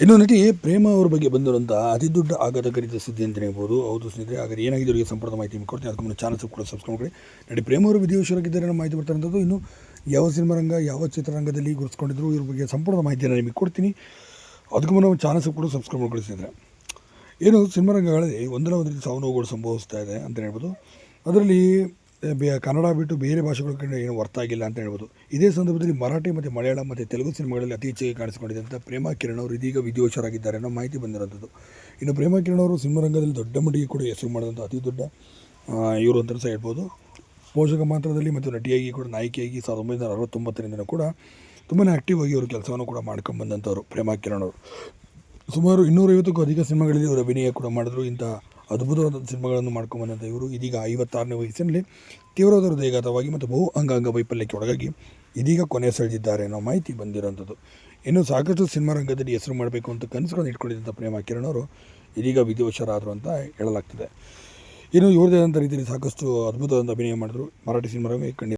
ಇನ್ನು ನಟಿ ಪ್ರೇಮ ಅವ್ರ ಬಗ್ಗೆ ಬಂದಿರುವಂಥ ಅತಿ ದೊಡ್ಡ ಆಘಾತಕಾರಿತ ಸುದ್ದಿ ಅಂತಲೇ ಹೇಳ್ಬೋದು. ಹೌದು ಸ್ನೇಹಿತರೆ, ಹಾಗಾದ್ರೆ ಏನಾಗಿದೆ ಅವರಿಗೆ ಸಂಪೂರ್ಣ ಮಾಹಿತಿ ಕೊಡ್ತೀನಿ. ಅದಕ್ಕೆ ಚಾನಲ್ ಕೂಡ ಸಬ್ಸ್ಕ್ರೈಬ್ ಮಾಡಿ. ನಟಿ ಪ್ರೇಮ ಅವರು ವಿದೇಶರಾಗಿದ್ದಾರೆ ಅನ್ನೋ ಮಾಹಿತಿ ಬರ್ತಾರಂಥದ್ದು. ಇನ್ನು ಯಾವ ಸಿನಿಮಾ ರಂಗ, ಯಾವ ಚಿತ್ರರಂಗದಲ್ಲಿ ಗುರುತಿಸ್ಕೊಂಡಿದ್ರು ಇವ್ರ ಬಗ್ಗೆ ಸಂಪೂರ್ಣ ಮಾಹಿತಿಯನ್ನು ನಿಮಗೆ ಕೊಡ್ತೀನಿ. ಅದಕ್ಕೂ ಮುನ್ನ ಚಾನಲ್ ಕೂಡ ಸಬ್ಸ್ಕ್ರೈಬ್ ಮಾಡ್ಕೊಳ್ಳಿ ಸ್ನೇಹಿತರೆ. ಏನು ಸಿನಿಮಾ ರಂಗಗಳಲ್ಲಿ ಒಂದಲ್ಲ ಒಂದು ರೀತಿ ಸಾವು ನೋವುಗಳು ಸಂಭವಿಸ್ತಾ ಇದೆ ಅಂತ ಹೇಳ್ಬೋದು. ಅದರಲ್ಲಿ ಕನ್ನಡ ಬಿಟ್ಟು ಬೇರೆ ಭಾಷೆಗಳ ಕಡೆ ಏನು ವರ್ತ ಆಗಿಲ್ಲ ಅಂತ ಹೇಳ್ಬೋದು. ಇದೇ ಸಂದರ್ಭದಲ್ಲಿ ಮರಾಠಿ ಮತ್ತು ಮಲಯಾಳಂ ಮತ್ತು ತೆಲುಗು ಸಿನಿಮಾಗಳಲ್ಲಿ ಅತಿ ಹೆಚ್ಚಾಗಿ ಕಾಣಿಸಿಕೊಂಡಿದ್ದಂಥ ಪ್ರೇಮಾ ಕಿರಣ್ ಅವರು ಇದೀಗ ವಿಧಿವಶರಾಗಿದ್ದಾರೆ ಅನ್ನೋ ಮಾಹಿತಿ ಬಂದಿರೋಂಥದ್ದು. ಇನ್ನು ಪ್ರೇಮಾ ಕಿರಣ್ ಅವರು ಸಿನಿಮಾ ರಂಗದಲ್ಲಿ ದೊಡ್ಡ ಮಟ್ಟಿಗೆ ಕೂಡ ಹೆಸರು ಮಾಡಿದಂಥ ಅತಿ ದೊಡ್ಡ ಇವರು ಅಂತ ಸಹ ಹೇಳ್ಬೋದು. ಪೋಷಕ ಪಾತ್ರದಲ್ಲಿ ಮತ್ತು ನಟಿಯಾಗಿ ಕೂಡ ನಾಯಕಿಯಾಗಿ 1969ರಿಂದ ಕೂಡ ತುಂಬಾ ಆ್ಯಕ್ಟಿವ್ ಆಗಿ ಅವರು ಕೆಲಸವನ್ನು ಕೂಡ ಮಾಡ್ಕೊಂಡು ಬಂದಂಥವ್ರು ಪ್ರೇಮಾ ಕಿರಣ್ ಅವರು. ಸುಮಾರು 250ಕ್ಕೂ ಅಧಿಕ ಸಿನಿಮಾಗಳಲ್ಲಿ ಇವರು ಅಭಿನಯ ಕೂಡ ಮಾಡಿದ್ರು. ಇಂಥ ಅದ್ಭುತವಾದ ಸಿನಿಮಾಗಳನ್ನು ಮಾಡ್ಕೊಂಬಂದಂಥ ಇವರು ಇದೀಗ 56ನೇ ವಯಸ್ಸಿನಲ್ಲಿ ತೀವ್ರವಾದ ಹೃದಯಘಾತವಾಗಿ ಮತ್ತು ಬಹು ಅಂಗಾಂಗ ವೈಫಲ್ಯಕ್ಕೆ ಒಳಗಾಗಿ ಇದೀಗ ಕೊನೆ ಸೆಳೆದಿದ್ದಾರೆ ಅನ್ನೋ ಮಾಹಿತಿ ಬಂದಿರೋಂಥದ್ದು. ಇನ್ನು ಸಾಕಷ್ಟು ಸಿನಿಮಾ ರಂಗದಲ್ಲಿ ಹೆಸರು ಮಾಡಬೇಕು ಅಂತ ಕನಸುಗಳನ್ನು ಇಟ್ಕೊಂಡಿದ್ದಂಥ ಪ್ರೇಮಾ ಕಿರಣ್ ಅವರು ಇದೀಗ ವಿಧಿವಶರಾದರು ಅಂತ ಹೇಳಲಾಗ್ತದೆ. ಇನ್ನು ಇವ್ರದೇ ಆದಂಥ ರೀತಿಯಲ್ಲಿ ಸಾಕಷ್ಟು ಅದ್ಭುತವಾದ ಅಭಿನಯ ಮಾಡಿದ್ರು. ಮರಾಠಿ ಸಿನಿಮಾ ರಂಗ